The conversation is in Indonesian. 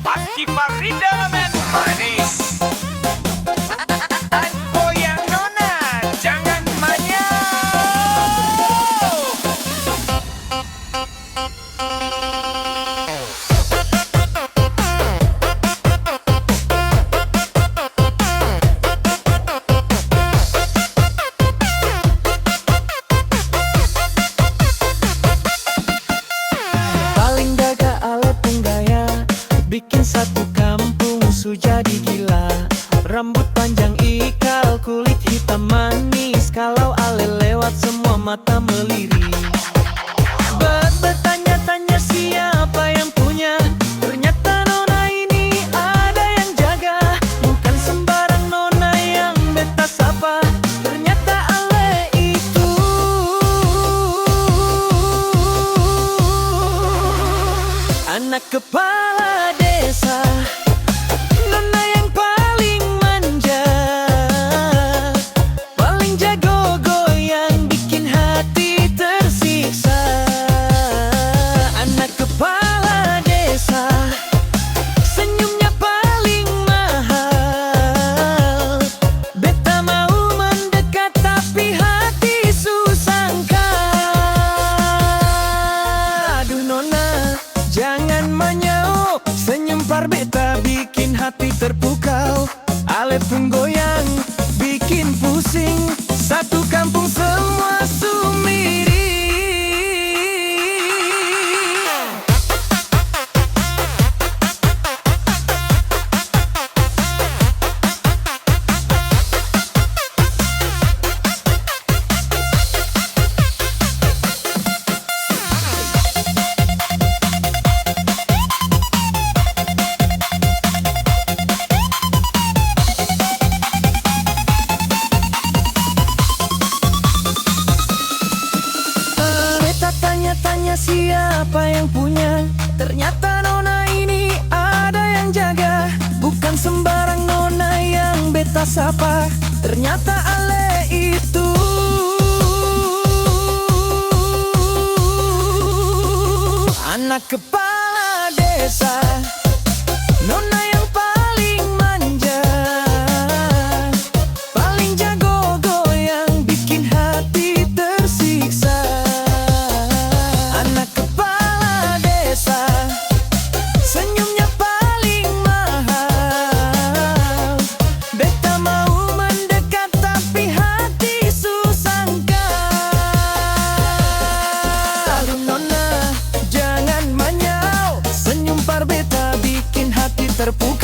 Pasti Farida men manis. Goyang nona, jangan manyau. Paling gagah ale penggaya, bikin satu kampung su jadi gila. Rambut panjang ikal, kulit hitam manis, kalau ale lewat semua mata melirik. Bertanya-tanya siapa yang punya, ternyata nona ini ada yang jaga. Bukan sembarang nona yang beta sapa, ternyata ale itu anak kepala desa, nona yang paling manja, paling jago goyang, bikin hati tersiksa. Anak kepala desa, senyumnya paling mahal. Beta mau mendekat tapi hati susangka. Aduh nona, jangan manyau, senyum par beta bikin hati terpukau. Ale pun goyang, bikin pusing, satu kampung semua sumiri. Tanya-tanya siapa yang punya, ternyata nona ini ada yang jaga. Bukan sembarang nona yang beta sapa, ternyata ale itu anak kepala desa, nona yang paling manja, paling jago goyang, bikin hati tersiksa. Anak kepala desa, senyumnya paling mahal. Beta mau mendekat tapi hati susangka. Aduh nona, jangan manyau, senyum par beta bikin hati terpukau.